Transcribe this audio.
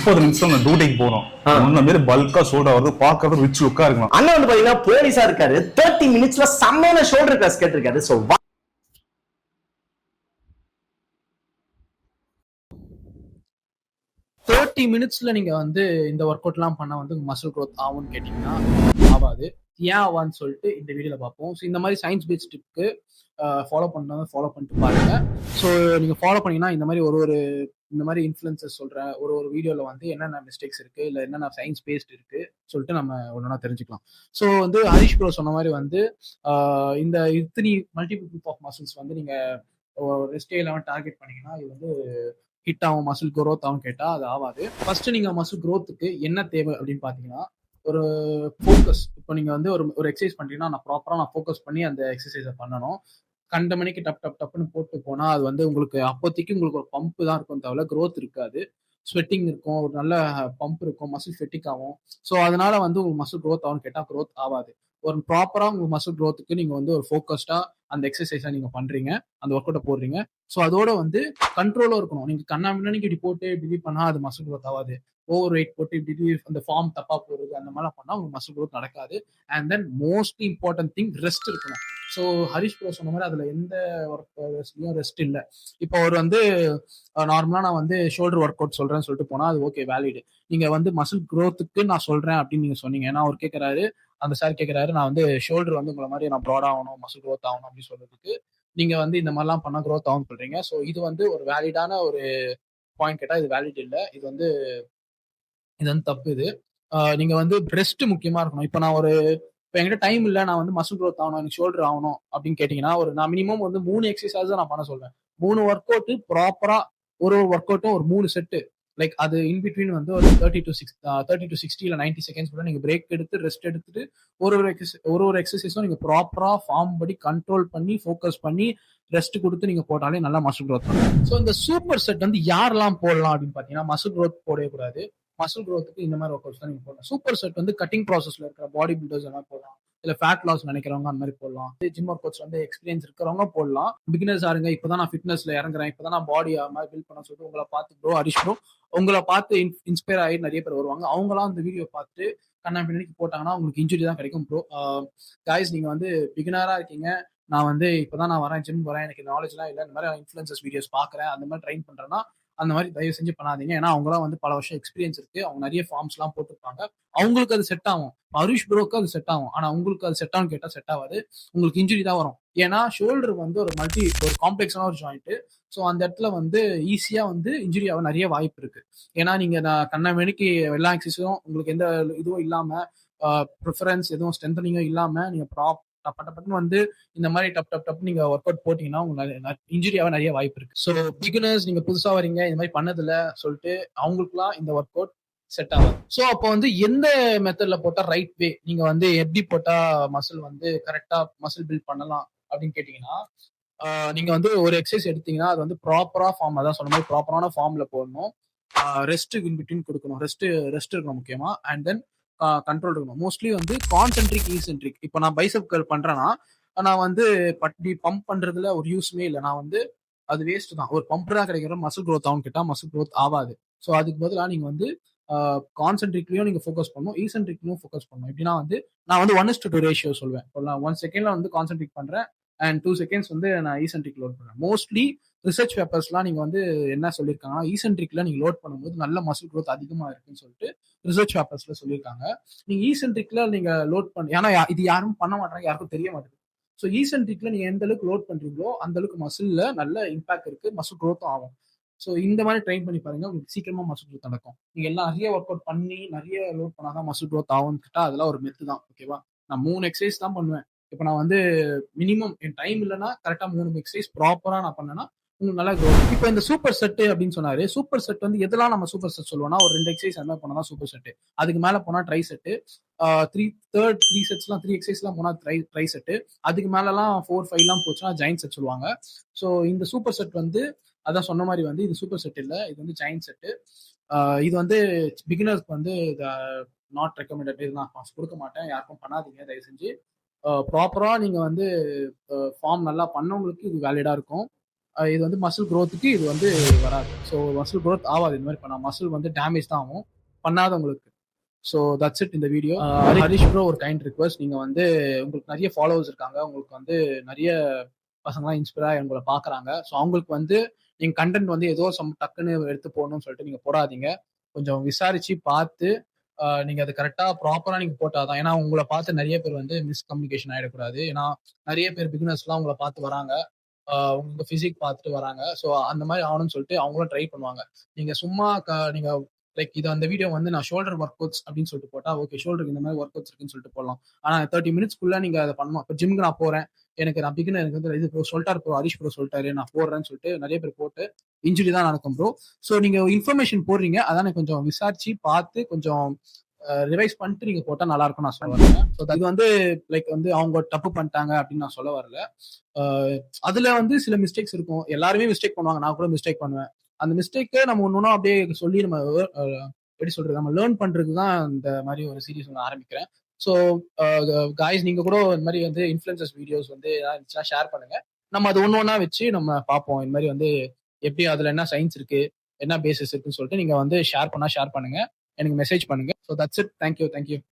30 நிமிஷம் டியூட்டிக்கு போறோம். முன்ன மாதிரி பல்கா ஷோல்டர் வருது, பார்க்கறது ரிச் லுக்கா இருக்கணும். அண்ணன் வந்து பாத்தீங்கன்னா போலீஸா இருக்காரு, 30 மினிட்ஸ்ல செம்மையான ஷோல்டர் கிளாஸ் கேட்டிருக்காரு. சோ 30 மினிட்ஸ்ல நீங்க வந்து இந்த ஒர்க் அவுட்லாம் பண்ணா வந்து மசில் க்ரோத் ஆகும்னு கேட்டீங்கன்னா ஆகாது. ஏன் ஆவான்னு சொல்லிட்டு இந்த வீடியோல பார்ப்போம். ஸோ இந்த மாதிரி சயின்ஸ் பேஸ்ட் டிப்க்கு ஃபாலோ ஃபாலோ பண்ணிட்டு பாருங்க. ஸோ நீங்க ஃபாலோ பண்ணீங்கன்னா இந்த மாதிரி இந்த மாதிரி இன்ஃப்ளூயன்சஸ் சொல்ற ஒரு வீடியோல வந்து என்னென்ன மிஸ்டேக்ஸ் இருக்கு, இல்ல என்னென்ன சயின்ஸ் பேஸ்ட் இருக்கு சொல்லிட்டு நம்ம ஒன்னா தெரிஞ்சுக்கலாம். ஸோ வந்து ஹரிஷ் ப்ரோ சொன்ன மாதிரி வந்து இந்த இத்தனி மல்டிபிள் குரூப் ஆஃப் மசில்ஸ் வந்து நீங்க ரெஸ்ட் இல்லாம டார்கெட் பண்ணீங்கன்னா இது வந்து ஹிட் ஆகும், மசில் க்ரோத் ஆகும் கேட்டா அது ஆகாது. ஃபர்ஸ்ட் நீங்க மசில் க்ரோத்துக்கு என்ன தேவை அப்படின்னு பாத்தீங்கன்னா ஒரு ஃபோக்கஸ். இப்போ நீங்க வந்து ஒரு எக்ஸசைஸ் பண்றீங்கன்னா நான் ப்ராப்பரா ஃபோக்கஸ் பண்ணி அந்த எக்ஸசைஸை பண்ணணும். கண்ட மணிக்கு டப்புன்னு போட்டு போனா அது வந்து உங்களுக்கு அப்போதைக்கு உங்களுக்கு ஒரு பம்ப் தான் இருக்கும், தவிர க்ரோத் இருக்காது. ஸ்வெட்டிங் இருக்கும், ஒரு நல்ல பம்ப் இருக்கும், மசில் ஸ்வெட்டிக் ஆகும். ஸோ அதனால வந்து உங்களுக்கு மசில் க்ரோத் ஆகும் கேட்டா க்ரோத் ஆகாது. ஒரு ப்ராப்பரா உங்க மசில் க்ரோத்துக்கு நீங்க வந்து ஒரு ஃபோக்கஸ்டா அந்த எக்ஸசைஸை நீங்க பண்றீங்க, அந்த ஒர்க் அவுட்டை போடுறீங்க. ஸோ அதோட வந்து கண்ட்ரோலும் இருக்கணும். நீங்க கண்ணா முன்னாடி இப்படி போட்டு இப்படி பண்ணா அது மசில் க்ரோத் ஆகாது. ஓவர் வெயிட் போட்டு இப்படி அந்த ஃபார்ம் தப்பா போடுறது அந்த மாதிரிலாம் பண்ணா உங்களுக்கு மசில் க்ரோத் நடக்காது. And then mostly important thing rest இருக்கணும். ஸோ ஹரிஷ் ப்ரோ சொன்ன மாதிரி அதுல எந்த ஒர்க் ரெஸ்ட் இல்லை. இப்போ அவர் வந்து நார்மலா நான் வந்து ஷோல்டர் ஒர்க் அவுட் சொல்றேன்னு சொல்லிட்டு போனா அது ஓகே வேலிடு. நீங்க வந்து மசில் க்ரோத்துக்கு நான் சொல்றேன் அப்படின்னு நீங்க சொன்னீங்க. ஏன்னா அவர் கேட்கறாரு, அந்த சார் கேட்கறாரு, நான் வந்து ஷோல்டர் வந்து உங்களை மாதிரி நான் ப்ராட் ஆகணும், மசில் க்ரோத் ஆகணும் அப்படின்னு சொல்றதுக்கு நீங்க வந்து இந்த மாதிரிலாம் பண்ணா க்ரோத் ஆகும் சொல்றீங்க. ஸோ இது வந்து ஒரு வேலிடான ஒரு பாயிண்ட் கேட்டா இது வேலிட் இல்லை. இது வந்து தப்பு. இது நீங்க வந்து ரெஸ்ட் முக்கியமா இருக்கணும். இப்போ நான் இப்போ என்கிட்ட டைம் இல்லை, நான் வந்து மசில் க்ரோத் ஆகணும், எனக்கு ஷோல்டர் ஆகணும் அப்படின்னு கேட்டீங்கன்னா நான் மினிமம் வந்து 3 எக்ஸசைஸ் தான் நான் பண்ண சொல்வேன். 3 ஒர்க் அவுட் ப்ராப்பரா ஒரு ஒர்க் அவுட்டும் ஒரு 3 செட்டு. லைக் அது இன்பிட்வீன் வந்து ஒரு 30 to 60 இல்லை 90 செகண்ட்ஸ் கூட நீங்க பிரேக் எடுத்து ரெஸ்ட் எடுத்துட்டு ஒரு எக்ஸசைஸும் நீங்க ப்ராப்பரா ஃபார்ம் படி கண்ட்ரோல் பண்ணி ஃபோக்கஸ் பண்ணி ரெஸ்ட் கொடுத்து நீங்க போட்டாலே நல்லா மசில் க்ரோத் பண்ணும். ஸோ இந்த சூப்பர் செட் வந்து யாரெல்லாம் போடலாம் அப்படின்னு பாத்தீங்கன்னா மசில் க்ரோத் போடவே கூடாது. மசில் க்ரோத்துக்கு இந்த மாதிரி ஒர்க் அவுட்ஸ் தான் நீங்க போடலாம். சூப்பர் செட் வந்து கட்டிங் ப்ராசஸ்ல இருக்கிற பாடி பில்டர்ஸ் எல்லாம் போடலாம், இல்ல ஃபேட் லாஸ் நினைக்கிறவங்க அந்த மாதிரி போடலாம். ஜிம் ஒர்க் அவுட்ஸ் வந்து எக்ஸ்பீரியன்ஸ் இருக்கிறவங்க போடலாம். பிகினர்ஸ் ஆருங்க, இப்பதான் நான் ஃபிட்னஸ்ல இறங்குறேன், இப்பதான் நான் பாடி மாதிரி பில்ட் பண்ண சொல்லிட்டு உங்களை பார்த்து ப்ரோ ஹரிஷ் ப்ரோ உங்களை பார்த்து இன்ஸ்பயர் ஆகி நிறைய பேர் வருவாங்க. அவங்களாம் அந்த வீடியோ பார்த்து கண்ணா பின்னாடி போட்டாங்கன்னா உங்களுக்கு இன்ஜுரி தான் கிடைக்கும். ப்ரோ கைஸ், நீங்க வந்து பிகினரா இருக்கீங்க, நான் வந்து இப்பதான் நான் வரேன், ஜிம் வரேன், எனக்கு நாலேஜ் எல்லாம் இல்லை, இந்த மாதிரி இன்ஃபுளுசர்ஸ் வீடியோஸ் பாக்குறேன், அந்த மாதிரி ட்ரைன் பண்றேன்னா அந்த மாதிரி தயவு செஞ்சு பண்ணாதீங்க. ஏன்னா அவங்களாம் வந்து பல வருஷம் எக்ஸ்பீரியன்ஸ் இருக்கு, அவங்க நிறைய ஃபார்ம்ஸ் எல்லாம் போட்டிருப்பாங்க, அவங்களுக்கு அது செட் ஆகும். ஹரிஷ் ப்ரோக்கு அது செட் ஆகும், ஆனா உங்களுக்கு அது செட் ஆகும் கேட்டா செட் ஆகாது, உங்களுக்கு இன்ஜுரி தான் வரும். ஏன்னா ஷோல்டர் வந்து ஒரு காம்ப்ளெக்ஸான ஒரு ஜாயிண்ட். ஸோ அந்த இடத்துல வந்து ஈஸியா வந்து இன்ஜுரி ஆக நிறைய வாய்ப்பு இருக்கு. ஏன்னா நீங்க கண்ண மணிக்கு எல்லா எக்ஸசைஸும் உங்களுக்கு எந்த இதுவும் இல்லாம, ப்ரிஃபரன்ஸ் எதுவும் ஸ்ட்ரென்தனிங்கும் இல்லாம நீங்க டப்புன்னு வந்து இந்த மாதிரி டப் நீங்க ஒர்க் அவுட் போட்டீங்கன்னா உங்களுக்கு இன்ஜுரியாவே நிறைய வாய்ப்பு இருக்கு. ஸோ பிகினர்ஸ், நீங்க புதுசா வரீங்க, இந்த மாதிரி பண்ணதில்ல சொல்லிட்டு அவங்களுக்குலாம் இந்த ஒர்க் அவுட் செட் ஆகும். ஸோ அப்போ வந்து எந்த மெத்தட்ல போட்டா ரைட் வே, நீங்க வந்து எப்படி போட்டா மசில் வந்து கரெக்டா மசில் பில்ட் பண்ணலாம் அப்படின்னு கேட்டீங்கன்னா, நீங்க வந்து ஒரு எக்ஸசைஸ் எடுத்தீங்கன்னா அது வந்து ப்ராப்பரா ஃபார்ம், அதான் சொன்ன மாதிரி ப்ராப்பரான ஃபார்ம்ல போடணும். ரெஸ்ட் இன் பிட்வீன் கொடுக்கணும், ரெஸ்ட் இருக்கணும் முக்கியமா. அண்ட் தென் கண்ட்ரோல் இருக்கணும். மோஸ்ட்லி வந்து கான்சென்ட்ரிக் ஈசென்ட்ரிக். இப்போ நான் பைசெப் கர்ல் பண்றேன்னா நான் வந்து பட்டி பம்ப் பண்றதுல ஒரு யூஸ்மே இல்லை, நான் வந்து அது வேஸ்ட் தான். ஒரு பம்ப் தான் கிடைக்கிற மசில் க்ரோத் ஆகும் கேட்டா மசில் க்ரோத் ஆகாது. ஸோ அதுக்கு பதிலாக நீங்க வந்து கான்சென்ட்ரிக்லயும் நீங்க ஃபோக்கஸ் பண்ணணும், ஈசென்ட்ரிக்லயும் ஃபோக்கஸ் பண்ணணும். எப்படின்னா வந்து நான் வந்து 1:2 ரேஷியோ சொல்வேன். இப்போ நான் 1 செகண்ட்ல வந்து கான்சென்ட்ரிக் பண்றேன் அண்ட் 2 செகண்ட்ஸ் வந்து நான் ஈசென்ட்ரிக் லோட் பண்றேன். மோஸ்ட்லி ரிசர்ச் பேப்பர்ஸ்லாம் நீங்க வந்து என்ன சொல்லியிருக்காங்கன்னா, ஈசென்ட்ரிக்ல நீங்க லோட் பண்ணும்போது நல்ல மசில் க்ரோத் அதிகமா இருக்குன்னு சொல்லிட்டு ரிசர்ச் பேப்பர்ஸ்ல சொல்லியிருக்காங்க. நீங்க ஈசென்ட்ரிக்ல நீங்க லோட் பண்ணி, ஏன்னா இது யாரும் பண்ண மாட்டாங்க, யாருக்கும் தெரிய மாட்டேங்குது. ஸோ ஈசென்ட்ரிக்ல நீங்க எந்த அளவுக்கு லோட் பண்றீங்களோ அந்த அளவுக்கு மசில்ல நல்ல இம்பாக்ட் இருக்கு, மசில் க்ரோத்தும் ஆகும். ஸோ இந்த மாதிரி ட்ரெயின் பண்ணி பாருங்க, உங்களுக்கு சீக்கிரமா மசில் க்ரோத் நடக்கும். நீங்க எல்லாம் நிறைய ஒர்க் அவுட் பண்ணி நிறைய லோட் பண்ணாதான் மசில் க்ரோத் ஆகும்னு கேட்டா அதெல்லாம் ஒரு மெத்து தான். ஓகேவா? நான் 3 எக்ஸசைஸ் தான் பண்ணுவேன். இப்போ நான் வந்து மினிமம் என் டைம் இல்லைன்னா கரெக்டா 3 எக்ஸசைஸ் ப்ராப்பரா நான் பண்ணேன்னா உங்களுக்கு நல்லா க்ரோத். இப்போ இந்த சூப்பர் செட் அப்படின்னு சொன்னாரு. சூப்பர் செட் வந்து எதெல்லாம் நம்ம சூப்பர் செட் சொல்லுவோம்னா, ஒரு 2 எக்ஸசைஸ் அந்த மாதிரி போனா சூப்பர் செட். அதுக்கு மேல போனா ட்ரை செட்டு, 3 செட்ஸ்லாம் 3 எக்ஸசைஸ்லாம் போனா ட்ரை செட்டு. அதுக்கு மேலலாம் 4, 5 போச்சுன்னா ஜாயிண்ட் செட் சொல்லுவாங்க. ஸோ இந்த சூப்பர் செட் வந்து அதான் சொன்ன மாதிரி வந்து இது சூப்பர் செட் இல்லை, இது வந்து ஜாயிண்ட் செட்டு. இது வந்து பிகினர்ஸ்க்கு வந்து நாட் ரெக்கமெண்டட். இது நான் கொடுக்க மாட்டேன், யாருக்கும் பண்ணாதீங்க தயவு செஞ்சு. ப்ராப்பரா நீங்க வந்து ஃபார்ம் நல்லா பண்ணவங்களுக்கு இது வேலிடா இருக்கும். இது வந்து மசில் க்ரோத்துக்கு இது வந்து வராது. ஸோ மசில் க்ரோத் ஆகாது இந்த மாதிரி பண்ணா. மசில் வந்து டேமேஜ் தான் ஆகும் பண்ணாதவங்களுக்கு. ஸோ தட்ஸ் இட் இந்த வீடியோ. ஹரிஷ் ப்ரோ, ஒரு கைண்ட் ரிக்வஸ்ட், நீங்க வந்து உங்களுக்கு நிறைய ஃபாலோவர்ஸ் இருக்காங்க, உங்களுக்கு வந்து நிறைய பசங்களாம் இன்ஸ்பயரா உங்களை பாக்குறாங்க. ஸோ அவங்களுக்கு வந்து நீங்க கண்டென்ட் வந்து ஏதோ டக்குன்னு எடுத்து போடணும்னு சொல்லிட்டு நீங்க போடாதீங்க. கொஞ்சம் விசாரிச்சு பார்த்து நீங்க அது கரெக்டா ப்ராப்பரா நீங்க போட்டாதான். ஏன்னா உங்களை பார்த்து நிறைய பேர் வந்து மிஸ்கம்யூனிகேஷன் ஆயிடக்கூடாது. ஏன்னா நிறைய பேர் பிகினர்ஸ் எல்லாம் உங்களை பார்த்து வராங்க, உங்க பிசிக் பார்த்துட்டு வராங்க. ஸோ அந்த மாதிரி ஆகணும்னு சொல்லிட்டு அவங்களும் ட்ரை பண்ணுவாங்க. நீங்க சும்மா நீங்க லைக் இது அந்த வீடியோ வந்து நான் ஷோல்டர் ஒர்க் அவுட்ஸ் அப்படின்னு சொல்லிட்டு போட்டா ஓகே, ஷோல்டருக்கு இந்த மாதிரி ஒர்க் அவுட்ஸ் இருக்குன்னு சொல்லிட்டு போடலாம். ஆனா 30 மினிட்ஸ்க்குள்ள நீங்க அதை பண்ணணும். இப்போ ஜிம்க்கு நான் போறேன், நான் பிகினர், எனக்கு வந்து இது ப்ரோ சொல்லிட்டாரு, ப்ரோ ஹரிஷ் ப்ரோ சொல்லிட்டாரு, நான் போடுறேன்னு சொல்லிட்டு நிறைய பேர் போட்டு இன்ஜுரி தான் நடக்கும் ப்ரோ. ஸோ நீங்க இன்ஃபர்மேஷன் போடுறீங்க, அதான கொஞ்சம் விசாரிச்சு பார்த்து கொஞ்சம் ரிவைஸ் பண்ணிட்டு நீங்க போட்டா நல்லா இருக்கும் நான் சொல்ல வரேன். ஸோ இது வந்து லைக் வந்து அவங்க தப்பு பண்ணிட்டாங்க அப்படின்னு நான் சொல்ல வரல. அதுல வந்து சில மிஸ்டேக்ஸ் இருக்கும், எல்லாருமே மிஸ்டேக் பண்ணுவாங்க, நான் கூட மிஸ்டேக் பண்ணுவேன். அந்த மிஸ்டேக்கை நம்ம ஒன்னொன்னா அப்படியே சொல்லி நம்ம எப்படி சொல்றது, நம்ம லேர்ன் பண்றதுக்கு தான் இந்த மாதிரி ஒரு சீரிஸ் நான் ஆரம்பிக்கிறேன். ஸோ காய்ஸ், நீங்க கூட இந்த மாதிரி வந்து இன்ஃப்ளூயன்சர்ஸ் வீடியோஸ் வந்து இருந்துச்சுன்னா ஷேர் பண்ணுங்க. நம்ம அது ஒன்னொன்னா வச்சு நம்ம பார்ப்போம். இந்த மாதிரி வந்து எப்படி அதுல என்ன சயின்ஸ் இருக்கு, என்ன பேசிஸ் இருக்குன்னு சொல்லிட்டு நீங்க வந்து ஷேர் பண்ணுங்க, எனக்கு மெசேஜ் பண்ணுங்க. So that's it. தேங்க்யூ.